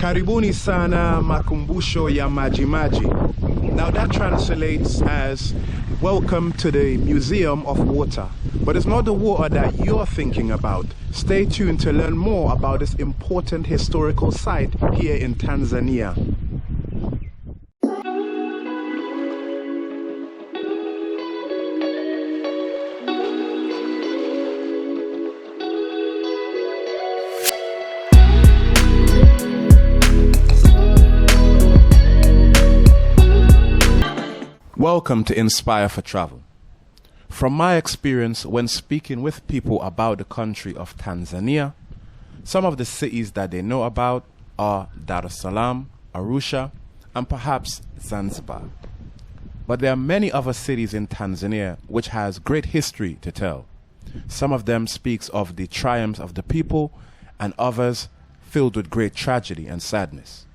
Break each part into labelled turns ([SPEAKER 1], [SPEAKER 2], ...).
[SPEAKER 1] Karibuni sana makumbusho ya Majimaji. Now that translates as welcome to the Museum of Water. But it's not the water that you're thinking about. Stay tuned to learn more about this important historical site here in Tanzania. Welcome to Inspire for Travel. From my experience when speaking with people about the country of Tanzania, some of the cities that they know about are Dar es Salaam, Arusha, and perhaps Zanzibar. But there are many other cities in Tanzania which has great history to tell. Some of them speaks of the triumphs of the people, and others filled with great tragedy and sadness.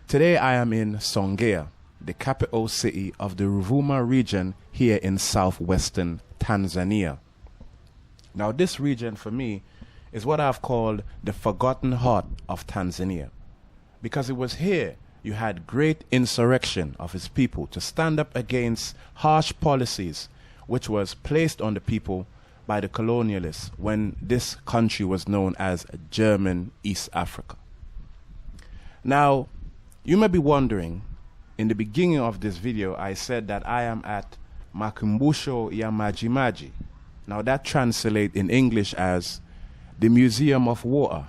[SPEAKER 1] Today I am in Songea, the capital city of the Ruvuma region here in southwestern Tanzania. Now this region for me is what I've called the forgotten heart of Tanzania, because it was here you had great insurrection of its people to stand up against harsh policies which was placed on the people by the colonialists when this country was known as German East Africa. Now you may be wondering, in the beginning of this video, I said that I am at Makumbusho ya Majimaji. Now that translates in English as the Museum of Water.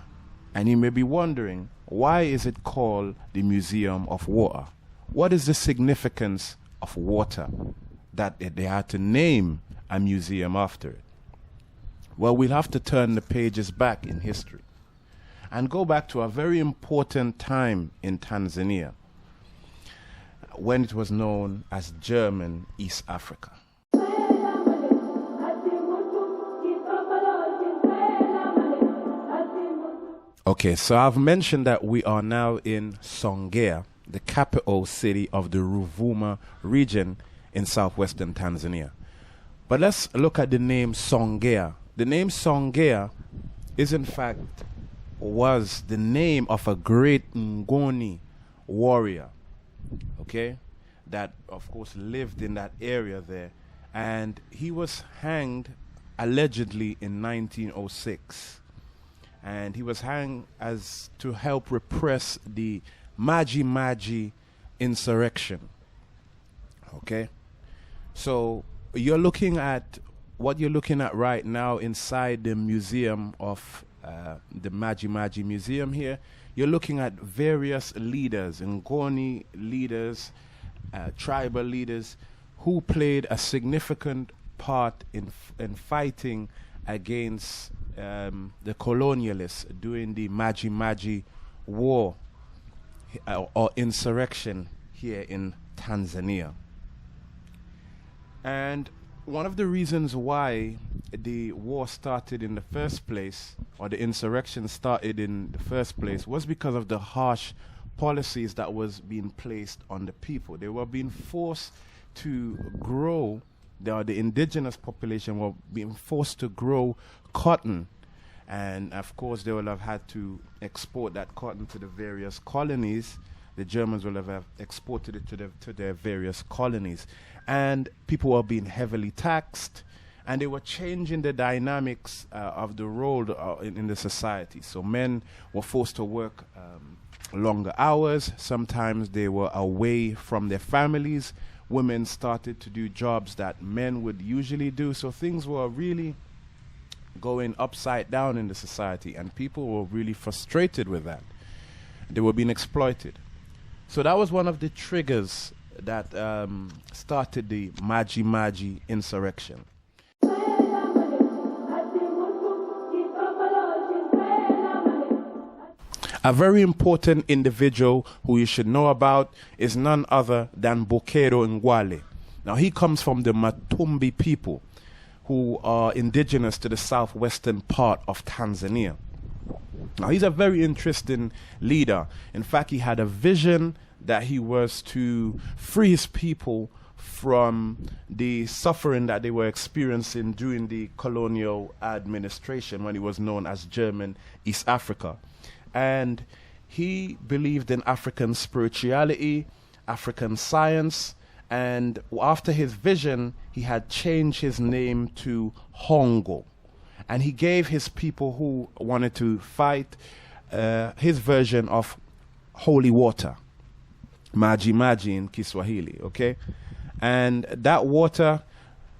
[SPEAKER 1] And you may be wondering, why is it called the Museum of Water? What is the significance of water that they had to name a museum after it? Well, we'll have to turn the pages back in history and go back to a very important time in Tanzania, when it was known as German East Africa. Okay, so I've mentioned that we are now in Songea, the capital city of the Ruvuma region in southwestern Tanzania. But let's look at the name Songea. The name Songea is in fact was the name of a great Ngoni warrior, okay, that of course lived in that area there, and he was hanged allegedly in 1906, and he was hanged as to help repress the Maji insurrection. Okay, so you're looking at what you're looking at right now inside the museum of the Maji Museum here. You're looking at various leaders, Ngoni leaders, tribal leaders, who played a significant part in fighting against the colonialists during the Maji war or insurrection here in Tanzania. And one of the reasons why the war started in the first place, or the insurrection started in the first place, was because of the harsh policies that was being placed on the people. They were being forced to grow, the indigenous population were being forced to grow cotton, and of course they will have had to export that cotton to the various colonies. The Germans will have exported it to their various colonies, and people were being heavily taxed, and they were changing the dynamics of the role in the society. So men were forced to work longer hours. Sometimes they were away from their families. Women started to do jobs that men would usually do. So things were really going upside down in the society, and people were really frustrated with that. They were being exploited. So that was one of the triggers that started the Maji insurrection. A very important individual who you should know about is none other than Bokero Ngwale. Now he comes from the Matumbi people, who are indigenous to the southwestern part of Tanzania. Now he's a very interesting leader. In fact, he had a vision that he was to free his people from the suffering that they were experiencing during the colonial administration when it was known as German East Africa. And he believed in African spirituality, African science, and after his vision, he had changed his name to Hongo. And he gave his people who wanted to fight his version of holy water, maji maji in Kiswahili, okay? And that water,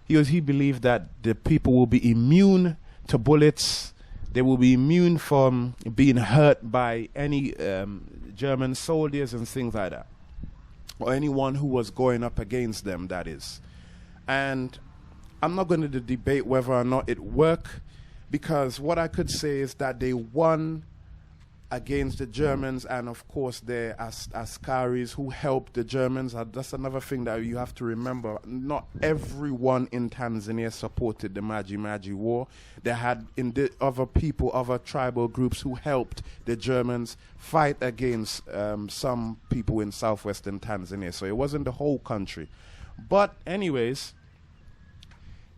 [SPEAKER 1] he believed that the people will be immune to bullets. They will be immune from being hurt by any German soldiers and things like that, or anyone who was going up against them, that is. And I'm not going to debate whether or not it worked, because what I could say is that they won against the Germans, and of course the Askaris who helped the Germans. That's another thing that you have to remember. Not everyone in Tanzania supported the Maji Maji War. They had other people, other tribal groups who helped the Germans fight against some people in southwestern Tanzania. So it wasn't the whole country. But anyways,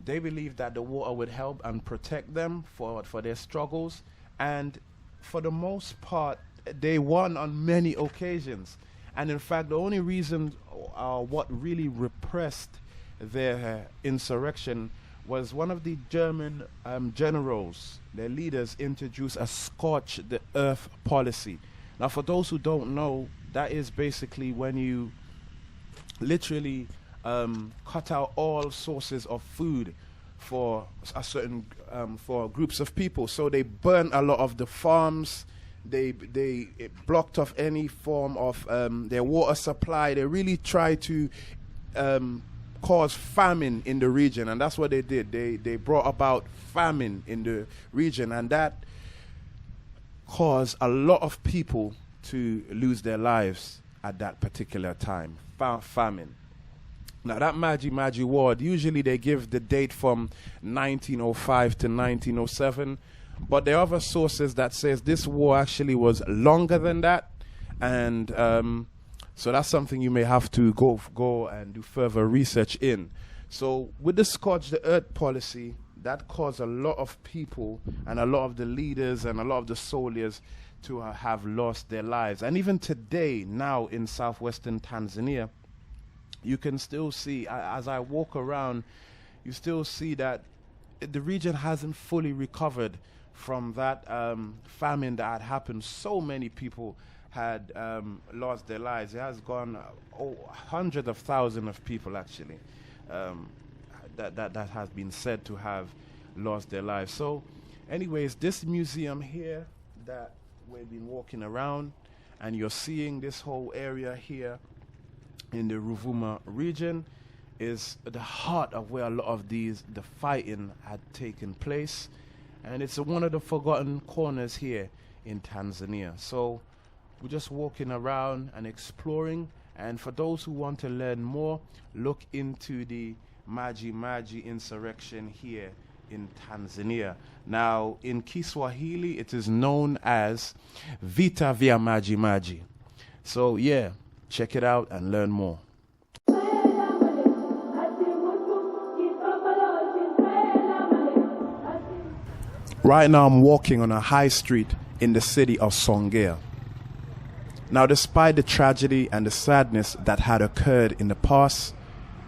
[SPEAKER 1] they believed that the water would help and protect them for their struggles. And for the most part, they won on many occasions. And in fact, the only reason what really repressed their insurrection was one of the German generals, their leaders, introduced a scorch the earth policy. Now, for those who don't know, that is basically when you literally cut out all sources of food for a certain for groups of people. So they burned a lot of the farms. They blocked off any form of their water supply. They really tried to cause famine in the region, and that's what they did. They brought about famine in the region, and that caused a lot of people to lose their lives at that particular time. Famine. Now that Maji Maji War, usually they give the date from 1905 to 1907, but there are other sources that says this war actually was longer than that, and so that's something you may have to go and do further research in. So with the Scorch the Earth policy, that caused a lot of people and a lot of the leaders and a lot of the soldiers to have lost their lives. And even today, now in southwestern Tanzania, you can still see, as I walk around, you still see that the region hasn't fully recovered from that famine that had happened. So many people had lost their lives. It has gone hundreds of thousands of people actually that has been said to have lost their lives. So anyways, this museum here that we've been walking around, and you're seeing this whole area here in the Ruvuma region, is the heart of where a lot of the fighting had taken place, and it's one of the forgotten corners here in Tanzania. So we're just walking around and exploring, and for those who want to learn more, look into the Maji Maji insurrection here in Tanzania. Now in Kiswahili it is known as Vita vya Maji Maji. So yeah, check it out and learn more. Right now I'm walking on a high street in the city of Songea. Now, despite the tragedy and the sadness that had occurred in the past,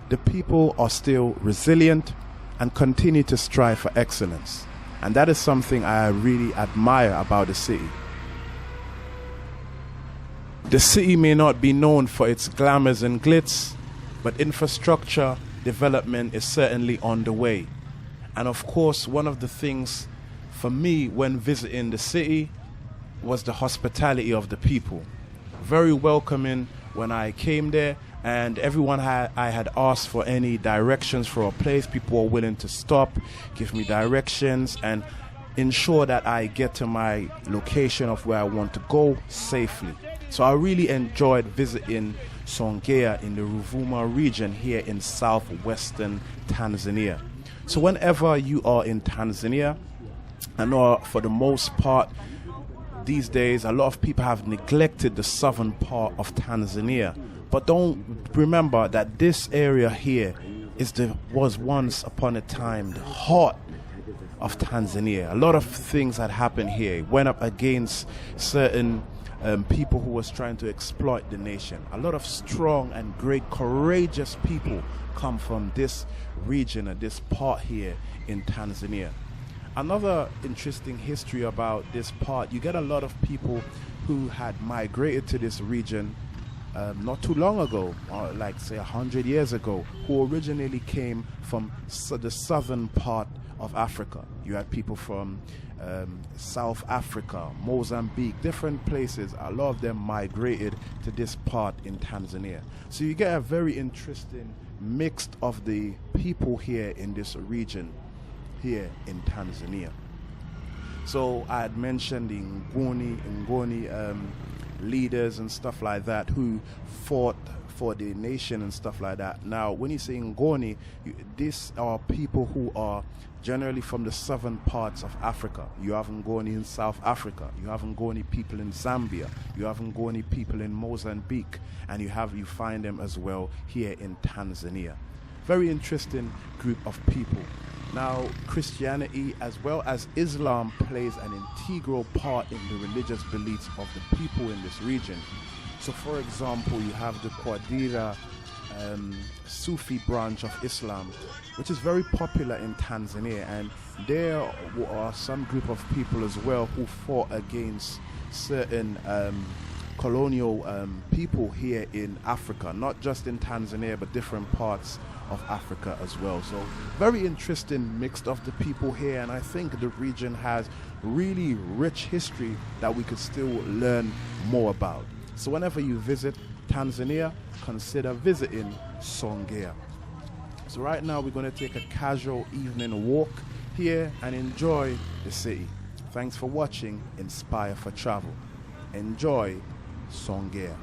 [SPEAKER 1] the people are still resilient and continue to strive for excellence. And that is something I really admire about the city. The city may not be known for its glamours and glitz, but infrastructure development is certainly on the way. And of course, one of the things for me when visiting the city was the hospitality of the people. Very welcoming when I came there, and everyone I had asked for any directions for a place, people were willing to stop, give me directions, and ensure that I get to my location of where I want to go safely. So I really enjoyed visiting Songea in the Ruvuma region here in southwestern Tanzania. So whenever you are in Tanzania, I know for the most part these days a lot of people have neglected the southern part of Tanzania, but don't remember that this area here was once upon a time the heart of Tanzania. A lot of things had happened here. It went up against certain people who was trying to exploit the nation. A lot of strong and great, courageous people come from this region and this part here in Tanzania. Another interesting history about this part, you get a lot of people who had migrated to this region not too long ago, or like say 100 years ago, who originally came from the southern part of Africa. You had people from South Africa, Mozambique, different places. A lot of them migrated to this part in Tanzania. So you get a very interesting mix of the people here in this region here in Tanzania. So I had mentioned the Ngoni leaders and stuff like that who fought for the nation and stuff like that. Now, when you say Ngoni, these are people who are generally from the southern parts of Africa. You have Ngoni in South Africa. You have Ngoni people in Zambia. You have Ngoni people in Mozambique, and you find them as well here in Tanzania. Very interesting group of people. Now, Christianity as well as Islam plays an integral part in the religious beliefs of the people in this region. So, for example, you have the Qadira Sufi branch of Islam, which is very popular in Tanzania, and there are some group of people as well who fought against certain colonial people here in Africa, not just in Tanzania but different parts of Africa as well. So very interesting mix of the people here, and I think the region has really rich history that we could still learn more about. So whenever you visit Tanzania, consider visiting Songea. So right now we're going to take a casual evening walk here and enjoy the city. Thanks for watching Inspire for Travel. Enjoy Songea.